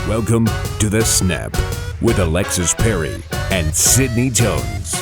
Welcome to The Snap with Alexis Perry and Sydney Jones.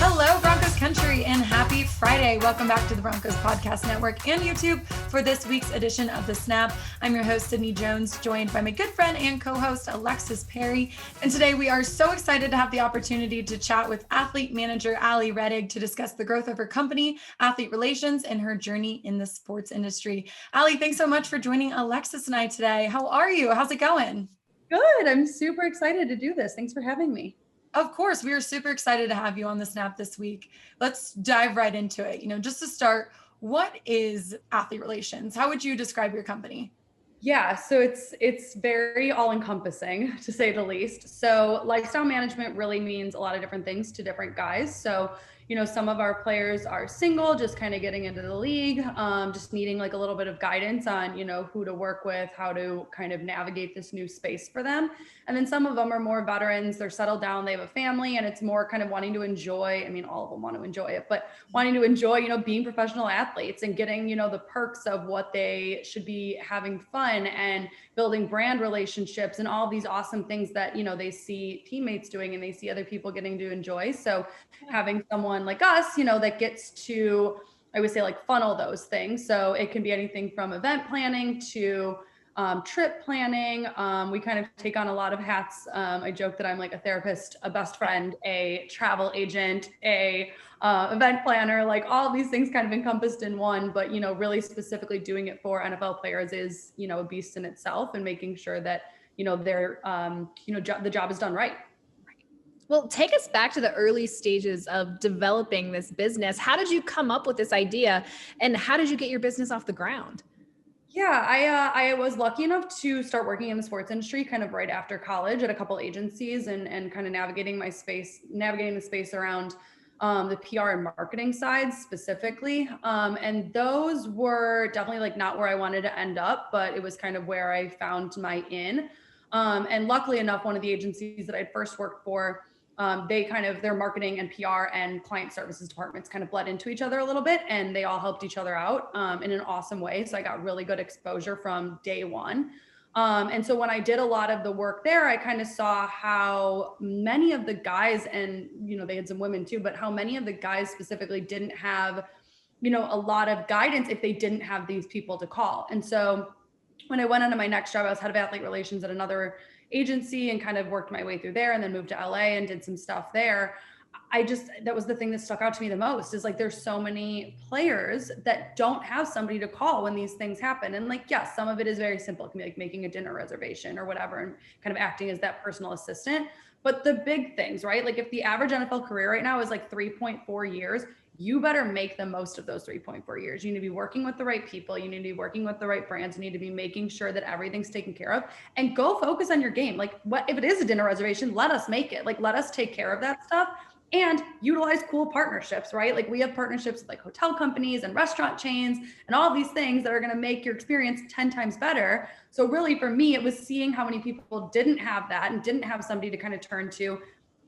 Hello, Broncos country, and happy Friday. Welcome back to the Broncos Podcast Network and YouTube for this week's edition of The Snap. I'm your host, Sydney Jones, joined by my good friend and co-host, Alexis Perry. And today we are so excited to have the opportunity to chat with athlete manager Ally Redig to discuss the growth of her company, Athlete Relations, and her journey in the sports industry. Ally, thanks so much for joining Alexis and I today. How are you? How's it going? Good. I'm super excited to do this. Thanks for having me. Of course, we are super excited to have you on the Snap this week. Let's dive right into it. Just to start, what is Athlete Relations? How would you describe your company? Yeah, so it's very all-encompassing, to say the least. So lifestyle management really means a lot of different things to different guys. So some of our players are single, just kind of getting into the league, just needing like a little bit of guidance on, who to work with, how to kind of navigate this new space for them. And then some of them are more veterans, they're settled down, they have a family, and it's more kind of wanting to enjoy, all of them want to enjoy it, but wanting to enjoy, being professional athletes and getting, the perks of what they should be having fun and building brand relationships and all these awesome things that, they see teammates doing and they see other people getting to enjoy. So having someone like us, that gets to, I would say, like funnel those things. So it can be anything from event planning to trip planning. We kind of take on a lot of hats. I joke that I'm like a therapist, a best friend, a travel agent, a event planner, like all these things kind of encompassed in one, but, really specifically doing it for NFL players is, a beast in itself, and making sure that, they're, the job is done right. Well, take us back to the early stages of developing this business. How did you come up with this idea, and how did you get your business off the ground? Yeah, I was lucky enough to start working in the sports industry kind of right after college at a couple agencies and kind of navigating the space around the PR and marketing side specifically. And those were definitely like not where I wanted to end up, but it was kind of where I found my in. And luckily enough, one of the agencies that I'd first worked for, their marketing and PR and client services departments kind of bled into each other a little bit, and they all helped each other out in an awesome way. So I got really good exposure from day one. And so when I did a lot of the work there, I kind of saw how many of the guys, and, they had some women too, but how many of the guys specifically didn't have, a lot of guidance if they didn't have these people to call. And so when I went into my next job, I was head of athlete relations at another agency and kind of worked my way through there, and then moved to LA and did some stuff there. That was the thing that stuck out to me the most, is like, there's so many players that don't have somebody to call when these things happen. And like, yes, some of it is very simple. It can be like making a dinner reservation or whatever, and kind of acting as that personal assistant. But the big things, right? Like if the average NFL career right now is like 3.4 years, you better make the most of those 3.4 years. You need to be working with the right people. You need to be working with the right brands. You need to be making sure that everything's taken care of, and go focus on your game. Like, what if it is a dinner reservation? Let us make it. Like, let us take care of that stuff and utilize cool partnerships, right? Like we have partnerships with like hotel companies and restaurant chains and all these things that are going to make your experience 10 times better. So really for me, it was seeing how many people didn't have that and didn't have somebody to kind of turn to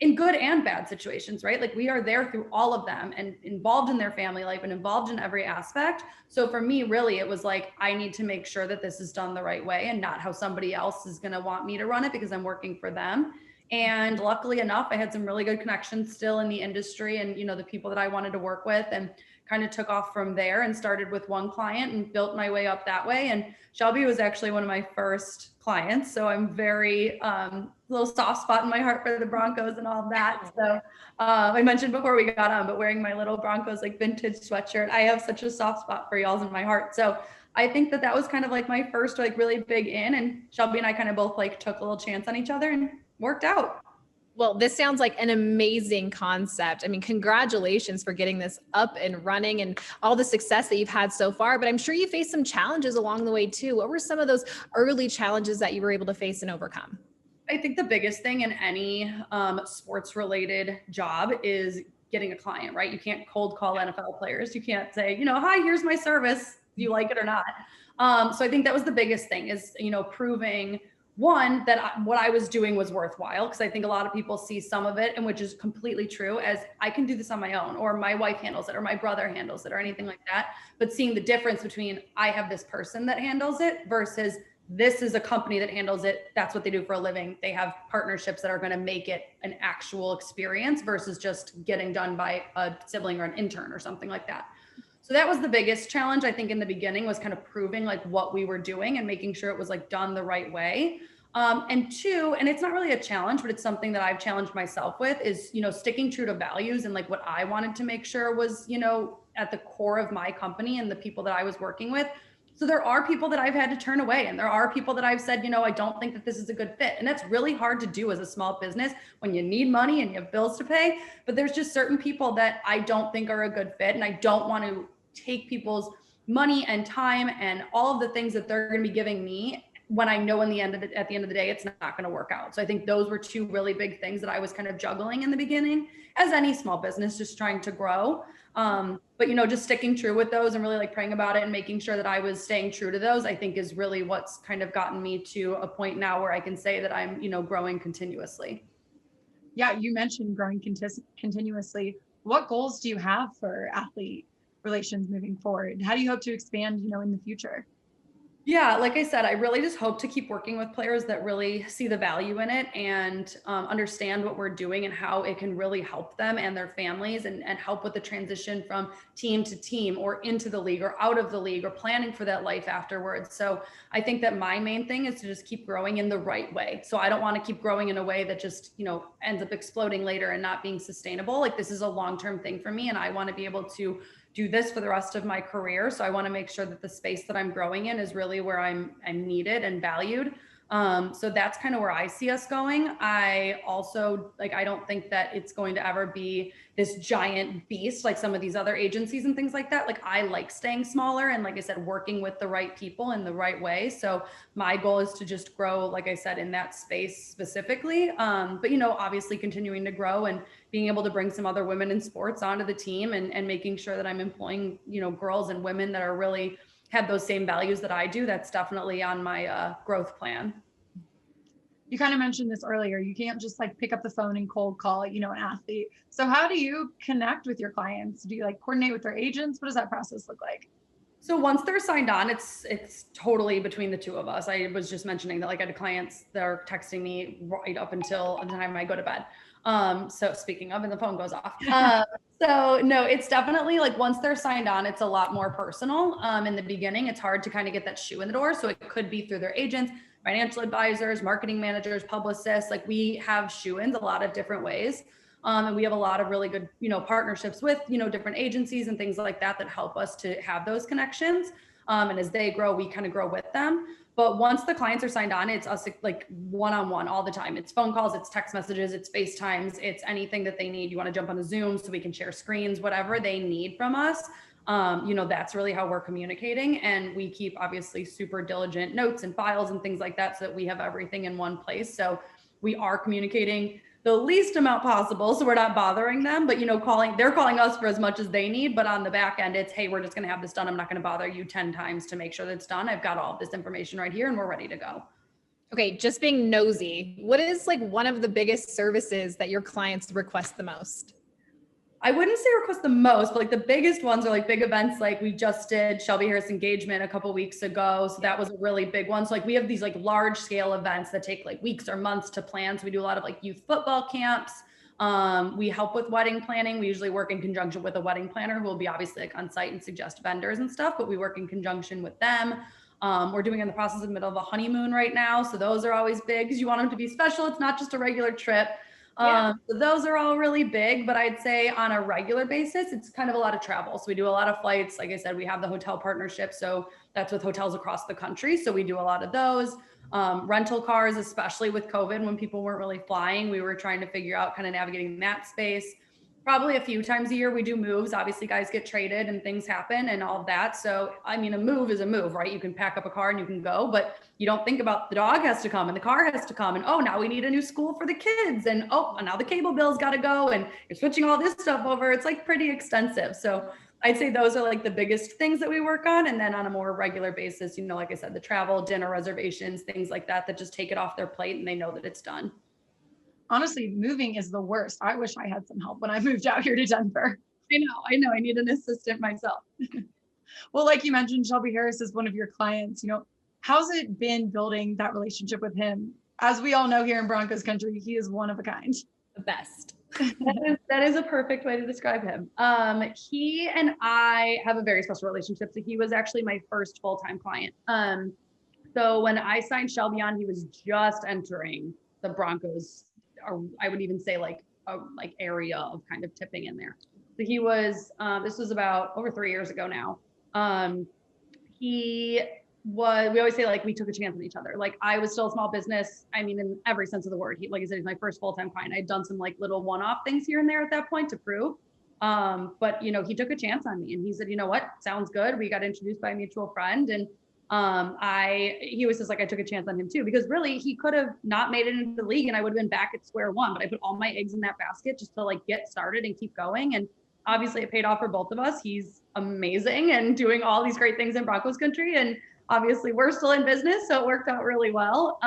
in good and bad situations, right? Like we are there through all of them and involved in their family life and involved in every aspect. So for me, really, it was like, I need to make sure that this is done the right way and not how somebody else is going to want me to run it because I'm working for them. And luckily enough, I had some really good connections still in the industry and, the people that I wanted to work with, and kind of took off from there and started with one client and built my way up that way. And Shelby was actually one of my first clients. So I'm very, little soft spot in my heart for the Broncos and all that. So I mentioned before we got on, but wearing my little Broncos like vintage sweatshirt, I have such a soft spot for y'all's in my heart. So I think that was kind of like my first like really big in, and Shelby and I kind of both like took a little chance on each other and worked out. Well, this sounds like an amazing concept. Congratulations for getting this up and running and all the success that you've had so far, but I'm sure you faced some challenges along the way too. What were some of those early challenges that you were able to face and overcome? I think the biggest thing in any sports related job is getting a client, right? You can't cold call NFL players. You can't say, hi, here's my service. Do you like it or not? So I think that was the biggest thing is, proving one, that what I was doing was worthwhile, because I think a lot of people see some of it, and which is completely true, as I can do this on my own, or my wife handles it, or my brother handles it, or anything like that. But seeing the difference between I have this person that handles it versus this is a company that handles it. That's what they do for a living. They have partnerships that are going to make it an actual experience versus just getting done by a sibling or an intern or something like that. So that was the biggest challenge, I think, in the beginning, was kind of proving like what we were doing and making sure it was like done the right way. And two, and it's not really a challenge, but it's something that I've challenged myself with, is, sticking true to values and like what I wanted to make sure was, at the core of my company and the people that I was working with. So there are people that I've had to turn away, and there are people that I've said, I don't think that this is a good fit. And that's really hard to do as a small business when you need money and you have bills to pay. But there's just certain people that I don't think are a good fit. And I don't want to take people's money and time and all of the things that they're going to be giving me when I know at the end of the day, it's not going to work out. So I think those were two really big things that I was kind of juggling in the beginning, as any small business, just trying to grow. But just sticking true with those and really like praying about it and making sure that I was staying true to those, I think is really what's kind of gotten me to a point now where I can say that I'm, growing continuously. Yeah, you mentioned growing continuously. What goals do you have for athlete relations moving forward? How do you hope to expand, in the future? Yeah, like I said, I really just hope to keep working with players that really see the value in it and understand what we're doing and how it can really help them and their families, and help with the transition from team to team or into the league or out of the league or planning for that life afterwards. So I think that my main thing is to just keep growing in the right way. So I don't want to keep growing in a way that just, ends up exploding later and not being sustainable. Like, this is a long-term thing for me, and I want to be able to do this for the rest of my career. So I want to make sure that the space that I'm growing in is really where I'm needed and valued. So that's kind of where I see us going. I also, I don't think that it's going to ever be this giant beast like some of these other agencies and things like that. Like, I like staying smaller and, like I said, working with the right people in the right way. So my goal is to just grow, like I said, in that space specifically. But, obviously continuing to grow and being able to bring some other women in sports onto the team, and making sure that I'm employing, girls and women that are really have those same values that I do. That's definitely on my growth plan. You kind of mentioned this earlier. You can't just pick up the phone and cold call, an athlete. So how do you connect with your clients? Do you coordinate with their agents? What does that process look like? So once they're signed on, it's totally between the two of us. I was just mentioning that I had clients that are texting me right up until the time I go to bed. So speaking of, and the phone goes off. So no, it's definitely once they're signed on, it's a lot more personal. In the beginning, it's hard to kind of get that shoe in the door. So it could be through their agents, financial advisors, marketing managers, publicists. We have shoe-ins a lot of different ways. And we have a lot of really good, partnerships with, different agencies and things like that help us to have those connections. And as they grow, we kind of grow with them. But once the clients are signed on, it's us one-on-one all the time. It's phone calls, it's text messages, it's FaceTimes, it's anything that they need. You want to jump on a Zoom so we can share screens, whatever they need from us. That's really how we're communicating. And we keep obviously super diligent notes and files and things like that so that we have everything in one place. So we are communicating the least amount possible, so we're not bothering them, but they're calling us for as much as they need. But on the back end, it's, hey, we're just going to have this done. I'm not going to bother you 10 times to make sure that it's done. I've got all of this information right here and we're ready to go. Okay, just being nosy, what is one of the biggest services that your clients request the most? I wouldn't say request the most, but the biggest ones are big events. We just did Shelby Harris engagement a couple weeks ago. So that was a really big one. So we have these large scale events that take weeks or months to plan. So we do a lot of youth football camps. We help with wedding planning. We usually work in conjunction with a wedding planner who will be obviously on site and suggest vendors and stuff, but we work in conjunction with them. We're doing in the process of the middle of a honeymoon right now. So those are always big because you want them to be special. It's not just a regular trip. So those are all really big, but I'd say on a regular basis, it's kind of a lot of travel. So we do a lot of flights. Like I said, we have the hotel partnership. So that's with hotels across the country. So we do a lot of those. Rental cars, especially with COVID, when people weren't really flying, we were trying to figure out kind of navigating that space. Probably a few times a year we do moves. Obviously guys get traded and things happen and all of that. So, a move is a move, right? You can pack up a car and you can go, but you don't think about the dog has to come and the car has to come. And, now we need a new school for the kids. And, now the cable bill's got to go and you're switching all this stuff over. It's pretty extensive. So I'd say those are the biggest things that we work on. And then on a more regular basis, like I said, the travel, dinner reservations, things like that just take it off their plate and they know that it's done. Honestly, moving is the worst. I wish I had some help when I moved out here to Denver. I know. I need an assistant myself. Well, like you mentioned, Shelby Harris is one of your clients. how's it been building that relationship with him? As we all know here in Broncos country, he is one of a kind. The best. That is a perfect way to describe him. He and I have a very special relationship. So he was actually my first full-time client. So when I signed Shelby on, he was just entering the Broncos, or I would even say like area of kind of tipping in there. So he was, this was about over 3 years ago now. We always say like we took a chance on each other. Like I was still a small business. I mean, in every sense of the word, like I said, he's my first full-time client. I'd done some like little one-off things here and there at that point to prove. But you know, he took a chance on me and he said, you know what, sounds good. We got introduced by a mutual friend. And he was just like, I took a chance on him too, because really he could have not made it into the league and I would have been back at square one, but I put all my eggs in that basket just to like get started and keep going. And obviously it paid off for both of us. He's amazing and doing all these great things in Broncos country. And obviously we're still in business, so it worked out really well.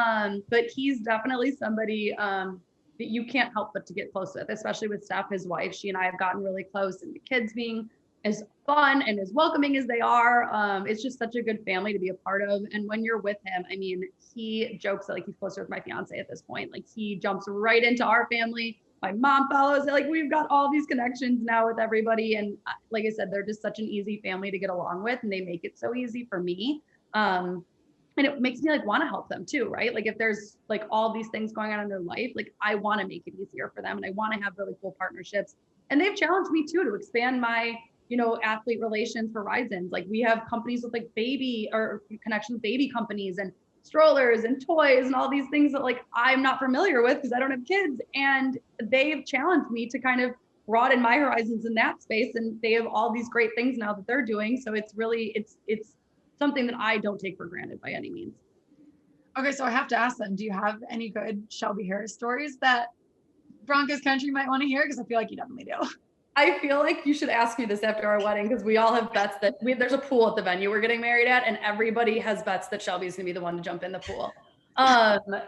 But he's definitely somebody that you can't help but to get close with, especially with Steph, his wife. She and I have gotten really close, and the kids being as fun and as welcoming as they are. It's just such a good family to be a part of. And when you're with him, I mean, he jokes that like he's closer with my fiance at this point. Like he jumps right into our family. My mom follows it. Like we've got all these connections now with everybody. And like I said, they're just such an easy family to get along with, and they make it so easy for me. And it makes me like want to help them too, right? Like if there's like all these things going on in their life, like I want to make it easier for them, and I want to have really cool partnerships. And they've challenged me too to expand my, you know, athlete relations horizons. Like we have companies with like baby or connections with baby companies and strollers and toys and all these things that like I'm not familiar with because I don't have kids. And they've challenged me to kind of broaden my horizons in that space. And they have all these great things now that they're doing. So it's really, it's something that I don't take for granted by any means. Okay, so I have to ask them, do you have any good Shelby Harris stories that Broncos country might want to hear? Because I feel like you definitely do. I feel like you should ask me this after our wedding, because we all have bets that there's a pool at the venue we're getting married at, and everybody has bets that Shelby's gonna be the one to jump in the pool.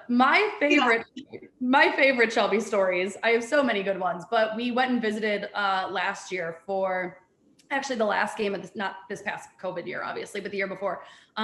My favorite Shelby stories, I have so many good ones, but we went and visited last year for actually the last game of this, not this past COVID year, obviously, but the year before, the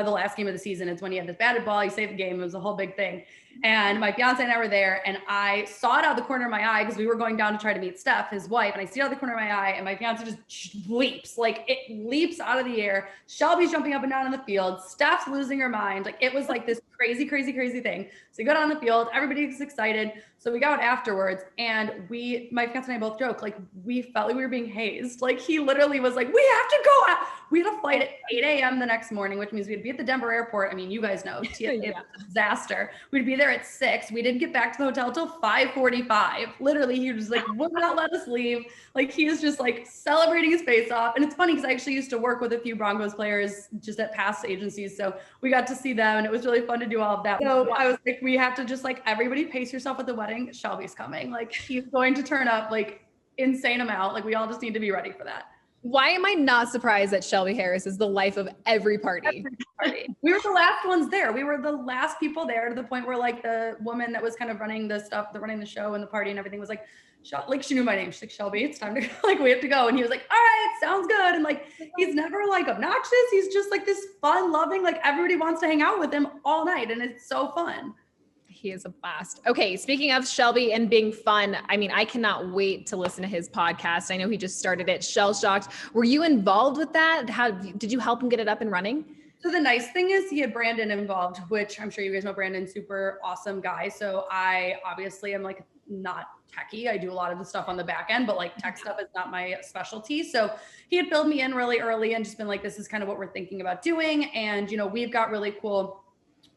last game of the season. It's when you have this batted ball, you save the game. It was a whole big thing. And my fiance and I were there, and I saw it out of the corner of my eye because we were going down to try to meet Steph, his wife. And I see it out of the corner of my eye, and my fiance just leaps, like it leaps out of the air. Shelby's jumping up and down in the field. Steph's losing her mind. Like it was like this crazy, crazy, crazy thing. So we go down the field, everybody's excited. So we got out afterwards, and my fiance and I both joked, like we felt like we were being hazed. Like he literally was like, we have to go out. We had a flight at 8 a.m. the next morning, which means we'd be at the Denver airport. I mean, you guys know, it's a disaster. We'd be there at 6. We didn't get back to the hotel till 5:45. Literally, he was like, would not let us leave. Like he was just like celebrating his face off. And it's funny because I actually used to work with a few Broncos players just at past agencies. So we got to see them, and it was really fun to do all of that. So I was like, we have to just like, everybody pace yourself at the wedding. Shelby's coming. Like he's going to turn up like insane amount. Like we all just need to be ready for that. Why am I not surprised that Shelby Harris is the life of every party? We were the last ones there. We were the last people there, to the point where like the woman that was kind of running the stuff, running the show and the party and everything was like she knew my name. She's like, Shelby, it's time to go. Like we have to go. And he was like, all right, sounds good. And like, he's never like obnoxious. He's just like this fun loving, like everybody wants to hang out with him all night. And it's so fun. He is a blast. Okay, speaking of Shelby and being fun, I mean, I cannot wait to listen to his podcast. I know he just started it, Shell Shocked. Were you involved with that? How did you help him get it up and running? So the nice thing is he had Brandon involved, which I'm sure you guys know Brandon, super awesome guy. So I obviously am like not techie. I do a lot of the stuff on the back end, but like tech stuff is not my specialty. So he had filled me in really early and just been like, this is kind of what we're thinking about doing. And, you know, we've got really cool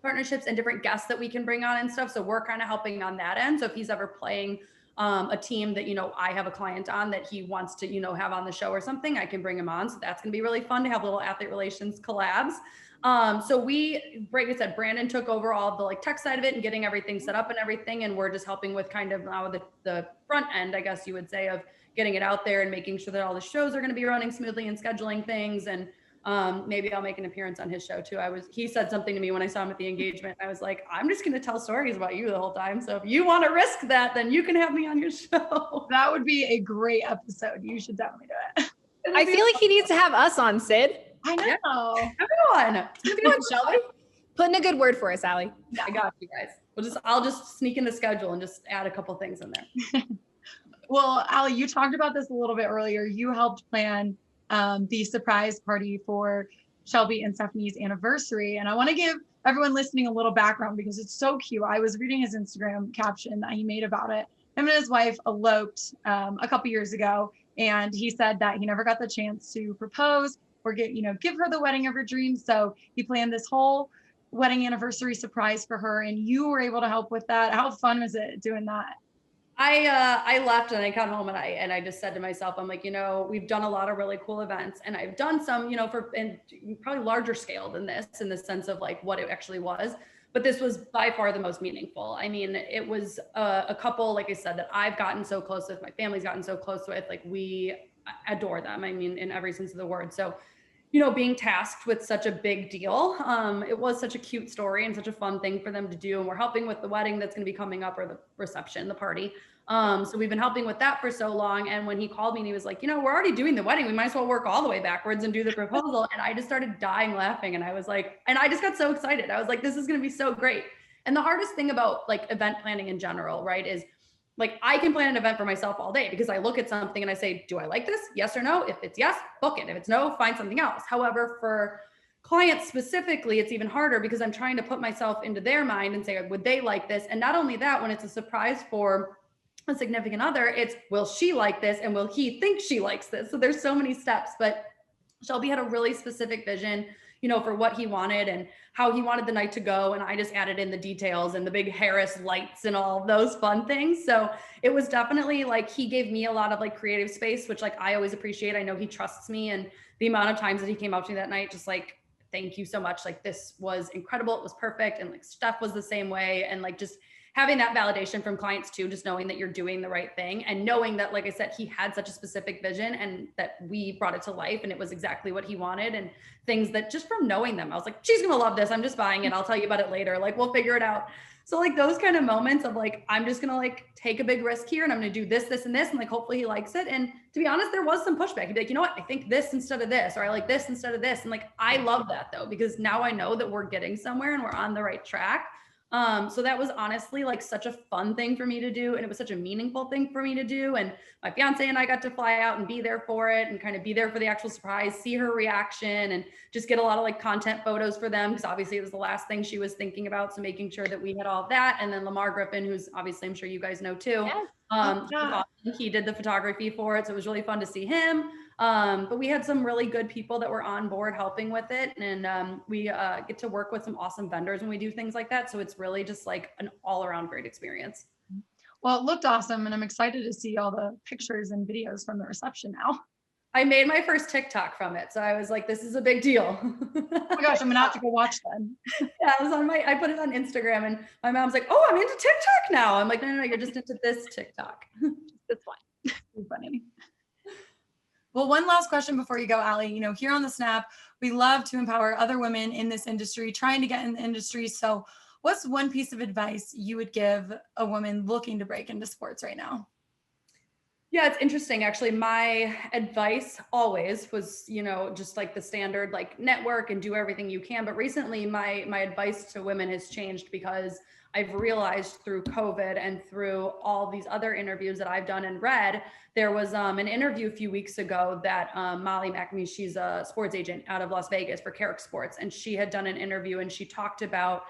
partnerships and different guests that we can bring on and stuff. So we're kind of helping on that end. So if he's ever playing a team that, you know, I have a client on that he wants to, you know, have on the show or something, I can bring him on. So that's going to be really fun to have little athlete relations collabs. So like I said, Brandon took over all the like tech side of it and getting everything set up and everything. And we're just helping with kind of now the front end, I guess you would say, of getting it out there and making sure that all the shows are going to be running smoothly and scheduling things. And maybe I'll make an appearance on his show too. He said something to me when I saw him at the engagement. I was like, I'm just going to tell stories about you the whole time. So if you want to risk that, then you can have me on your show. That would be a great episode. You should definitely do it. I feel like he needs to have us on, Sid. I know. Everyone. Come on, Shelby. Put in a good word for us, Ally. I got you guys. I'll just sneak in the schedule and just add a couple things in there. Well, Ally, you talked about this a little bit earlier. You helped plan the surprise party for Shelby and Stephanie's anniversary. And I want to give everyone listening a little background because it's so cute. I was reading his Instagram caption that he made about it. Him and his wife eloped a couple years ago. And he said that he never got the chance to propose or give her the wedding of her dreams. So he planned this whole wedding anniversary surprise for her. And you were able to help with that. How fun was it doing that? I left and I got home and I just said to myself, I'm like, we've done a lot of really cool events and I've done some, and probably larger scale than this in the sense of like what it actually was. But this was by far the most meaningful. I mean, it was a couple, like I said, that I've gotten so close with, my family's gotten so close with, like we adore them. I mean, in every sense of the word. So, being tasked with such a big deal, it was such a cute story and such a fun thing for them to do. And we're helping with the wedding that's going to be coming up, or the reception, the party. So we've been helping with that for so long. And when he called me and he was like, we're already doing the wedding, we might as well work all the way backwards and do the proposal. And I just started dying laughing. And I was like, and I just got so excited. I was like, this is going to be so great. And the hardest thing about like event planning in general, right, is like I can plan an event for myself all day because I look at something and I say, do I like this? Yes or no? If it's yes, book it. If it's no, find something else. However, for clients specifically, it's even harder because I'm trying to put myself into their mind and say, would they like this? And not only that, when it's a surprise for a significant other, it's will she like this and will he think she likes this? So there's so many steps, but Shelby had a really specific vision, for what he wanted and how he wanted the night to go. And I just added in the details and the big Harris lights and all those fun things. So it was definitely like, he gave me a lot of like creative space, which like I always appreciate. I know he trusts me, and the amount of times that he came up to me that night, just like, thank you so much. Like this was incredible. It was perfect. And like Steph was the same way. And like, just having that validation from clients too, just knowing that you're doing the right thing and knowing that, like I said, he had such a specific vision and that we brought it to life and it was exactly what he wanted, and things that just from knowing them, I was like, she's going to love this. I'm just buying it. I'll tell you about it later. Like, we'll figure it out. So like those kind of moments of like, I'm just going to like take a big risk here and I'm going to do this, this, and this. And like, hopefully he likes it. And to be honest, there was some pushback. He'd be like, you know what? I think this instead of this, or I like this instead of this. And like, I love that though, because now I know that we're getting somewhere and we're on the right track. So that was honestly like such a fun thing for me to do. And it was such a meaningful thing for me to do. And my fiance and I got to fly out and be there for it and kind of be there for the actual surprise, see her reaction, and just get a lot of like content photos for them. Cause obviously it was the last thing she was thinking about. So making sure that we had all of that. And then Lamar Griffin, who's obviously, I'm sure you guys know too. Yes. He did the photography for it. So it was really fun to see him. But we had some really good people that were on board helping with it. And we get to work with some awesome vendors when we do things like that. So it's really just like an all around great experience. Well, it looked awesome. And I'm excited to see all the pictures and videos from the reception now. I made my first TikTok from it. So I was like, this is a big deal. Oh my gosh, I'm gonna have to go watch them. Yeah, I put it on Instagram and my mom's like, oh, I'm into TikTok now. I'm like, no, you're just into this TikTok. It's fun. It's funny. Well, one last question before you go, Ally. Here on the Snap, we love to empower other women in this industry, trying to get in the industry. So what's one piece of advice you would give a woman looking to break into sports right now? Yeah, it's interesting. Actually, my advice always was, just like the standard, like network and do everything you can. But recently my advice to women has changed because I've realized through COVID and through all these other interviews that I've done and read, there was an interview a few weeks ago that Molly McNamee, she's a sports agent out of Las Vegas for Carrick Sports. And she had done an interview and she talked about,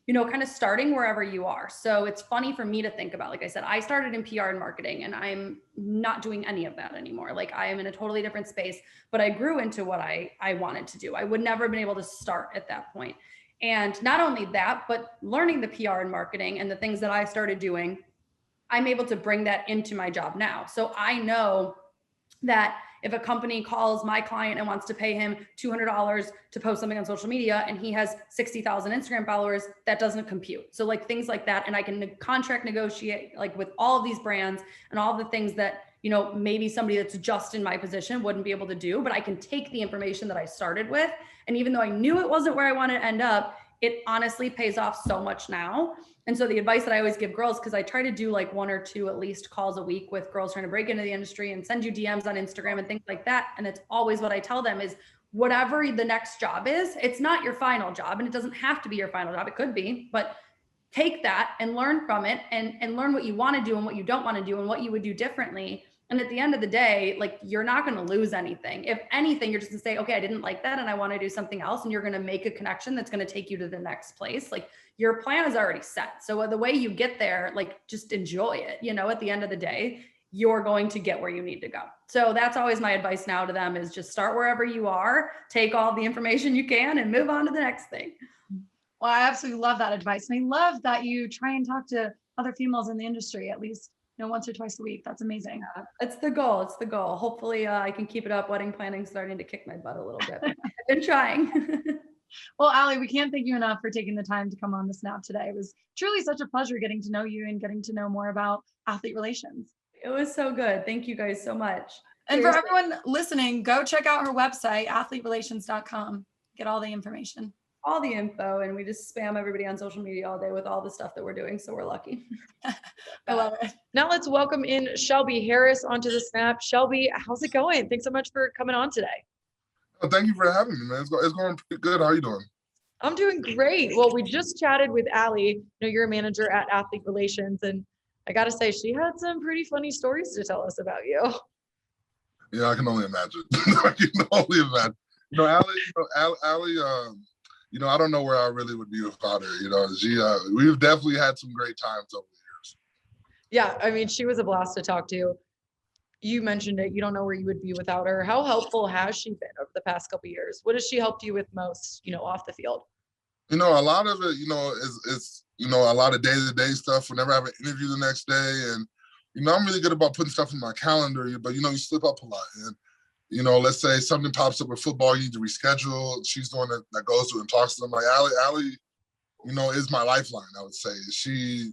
kind of starting wherever you are. So it's funny for me to think about, like I said, I started in PR and marketing and I'm not doing any of that anymore. Like I am in a totally different space, but I grew into what I wanted to do. I would never have been able to start at that point. And not only that, but learning the PR and marketing and the things that I started doing, I'm able to bring that into my job now. So I know that if a company calls my client and wants to pay him $200 to post something on social media and he has 60,000 Instagram followers, that doesn't compute. So like things like that. And I can contract negotiate like with all of these brands and all the things that, maybe somebody that's just in my position wouldn't be able to do, but I can take the information that I started with. And even though I knew it wasn't where I wanted to end up, it honestly pays off so much now. And so the advice that I always give girls, because I try to do like 1 or 2 at least calls a week with girls trying to break into the industry and send you DMs on Instagram and things like that. And it's always what I tell them is whatever the next job is, it's not your final job, and it doesn't have to be your final job. It could be, but take that and learn from it, and learn what you want to do and what you don't want to do and what you would do differently. And at the end of the day, like, you're not going to lose anything. If anything, you're just going to say, okay, I didn't like that and I want to do something else. And you're going to make a connection that's going to take you to the next place. Like, your plan is already set. So the way you get there, like, just enjoy it. You know, at the end of the day, you're going to get where you need to go. So that's always my advice now to them, is just start wherever you are, take all the information you can, and move on to the next thing. Well, I absolutely love that advice. And I love that you try and talk to other females in the industry, at least, once or twice a week. That's amazing. Yeah, it's the goal. It's the goal. Hopefully I can keep it up. Wedding planning starting to kick my butt a little bit. I've been trying. Well, Ally, we can't thank you enough for taking the time to come on the Snap today. It was truly such a pleasure getting to know you and getting to know more about athlete relations. It was so good. Thank you guys so much. And for everyone listening, go check out her website, athleterelations.com. Get all the information. All the info, and we just spam everybody on social media all day with all the stuff that we're doing. So we're lucky. I love it. Now let's welcome in Shelby Harris onto the Snap. Shelby, how's it going? Thanks so much for coming on today. Oh, thank you for having me, man. It's going pretty good. How are you doing? I'm doing great. Well, we just chatted with Ally. You're a manager at Athlete Relations, and I got to say, she had some pretty funny stories to tell us about you. Yeah, I can only imagine. I can only imagine. Ally, I don't know where I really would be without her. We've definitely had some great times over the years. Yeah, I mean, she was a blast to talk to. You mentioned it. You don't know where you would be without her. How helpful has she been over the past couple of years? What has she helped you with most, off the field? A lot of it, is a lot of day-to-day stuff. Whenever I have an interview the next day, and I'm really good about putting stuff in my calendar, but you slip up a lot. And let's say something pops up with football, you need to reschedule. She's the one that goes through and talks to them. Like Ally, is my lifeline, I would say. She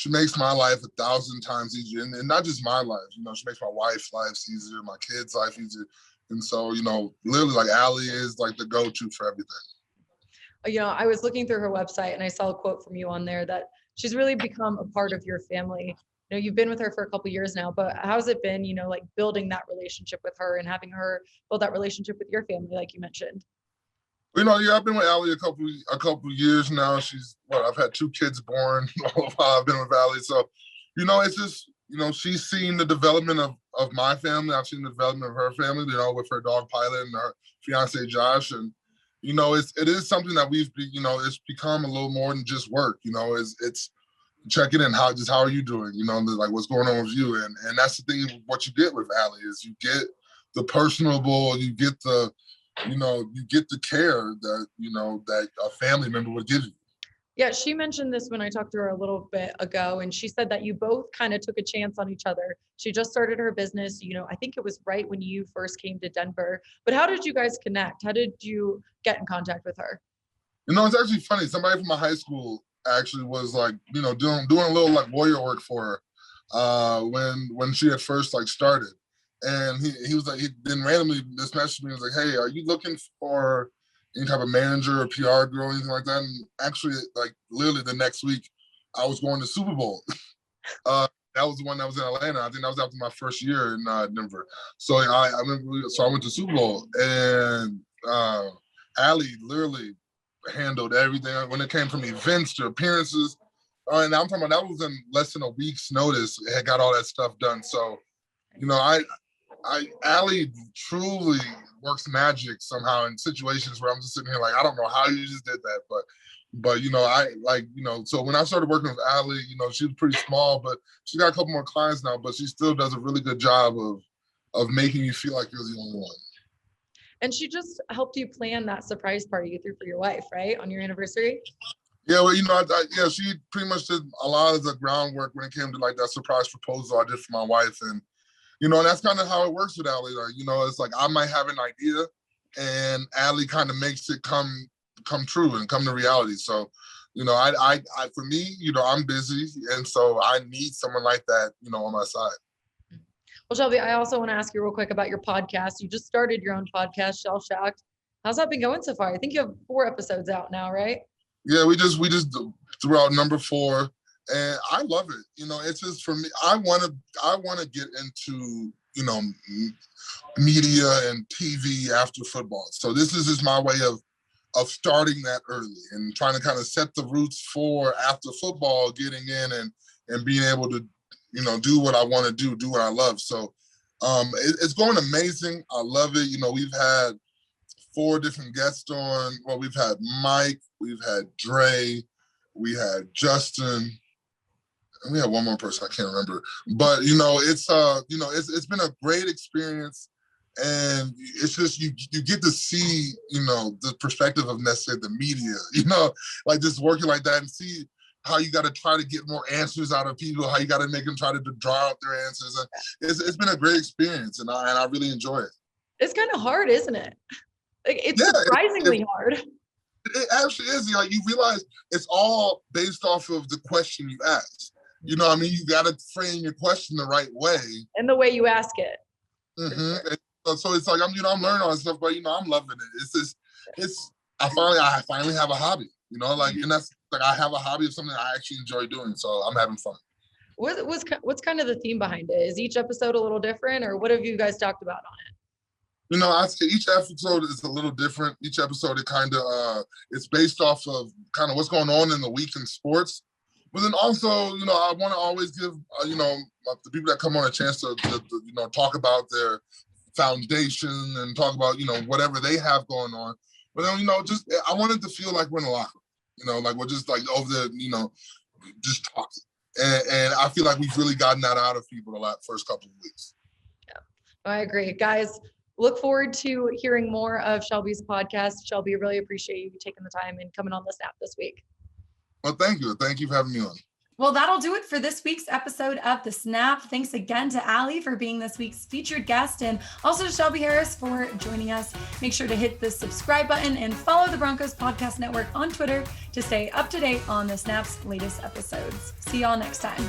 makes my life 1,000 times easier. And not just my life, she makes my wife's life easier, my kids' life easier. And so, literally, like, Ally is like the go-to for everything. I was looking through her website and I saw a quote from you on there that she's really become a part of your family. You've been with her for a couple of years now, but how's it been, like, building that relationship with her and having her build that relationship with your family, like you mentioned? I've been with Ally a couple years now. I've had 2 kids born while I've been with Ally. So, it's just, she's seen the development of my family. I've seen the development of her family, with her dog Pilot and her fiance Josh. And, it is something that it's become a little more than just work. It's checking in, how are you doing? Like, what's going on with you? And that's the thing, what you get with Ally is you get the personable, you get the, you get the care that, that a family member would give you. Yeah, she mentioned this when I talked to her a little bit ago, and she said that you both kind of took a chance on each other. She just started her business, I think it was right when you first came to Denver. But how did you guys connect? How did you get in contact with her? It's actually funny. Somebody from my high school actually was like, doing a little like warrior work for her when she had first like started. And he was like, he then randomly just messaged me and was like, hey, are you looking for any type of manager or PR girl or anything like that? And actually, like, literally the next week, I was going to Super Bowl. That was the one that was in Atlanta. I think that was after my first year in Denver. So I went to Super Bowl, and Ally literally handled everything when it came from events to appearances. And I'm talking about that was in less than a week's notice. It had got all that stuff done. So, Ally truly works magic somehow in situations where I'm just sitting here like, I don't know how you just did that, but so when I started working with Ally, she was pretty small, but she got a couple more clients now, but she still does a really good job of making you feel like you're the only one. And she just helped you plan that surprise party you threw for your wife, right, on your anniversary? Yeah, well, she pretty much did a lot of the groundwork when it came to like that surprise proposal I did for my wife. And, and that's kind of how it works with Ally. Like, it's like I might have an idea and Ally kind of makes it come true and come to reality. So, I for me, I'm busy. And so I need someone like that, on my side. Well, Shelby, I also want to ask you real quick about your podcast. You just started your own podcast, Shell Shocked. How's that been going so far? I think you have 4 episodes out now, right? Yeah, we just threw out number 4, and I love it. It's just, for me, I want to get into media and TV after football. So this is just my way of starting that early and trying to kind of set the roots for after football, getting in and being able to, do what I want to do what I love. So it's going amazing. I love it. We've had 4 different guests on. Well, we've had Mike, we've had Dre, we had Justin, and we had one more person I can't remember. But it's been a great experience, and it's just you get to see the perspective of necessarily the media, like just working like that and see how you got to try to get more answers out of people, how you got to make them try to draw out their answers. And it's been a great experience, and I really enjoy it. It's kind of hard, isn't it? Like, it's surprisingly hard. It actually is. Like, you realize it's all based off of the question you ask. You got to frame your question the right way. And the way you ask it. Mm-hmm. Sure. So it's like, I'm learning all this stuff, but, I'm loving it. I finally have a hobby, and that's like, I have a hobby of something I actually enjoy doing. So I'm having fun. What's kind of the theme behind it? Is each episode a little different, or what have you guys talked about on it? I'd say each episode is a little different. Each episode, it's based off of kind of what's going on in the week in sports. But then also, I want to always give, the people that come on a chance to talk about their foundation and talk about, whatever they have going on. But then, I wanted to feel like we're in a locker room, like we're just like over there, just talking. And I feel like we've really gotten that out of people the first couple of weeks. Yeah, I agree. Guys, look forward to hearing more of Shelby's podcast. Shelby, really appreciate you taking the time and coming on the Snap this week. Well, thank you. Thank you for having me on. Well, that'll do it for this week's episode of The Snap. Thanks again to Ally for being this week's featured guest, and also to Shelby Harris for joining us. Make sure to hit the subscribe button and follow the Broncos Podcast Network on Twitter to stay up to date on The Snap's latest episodes. See y'all next time.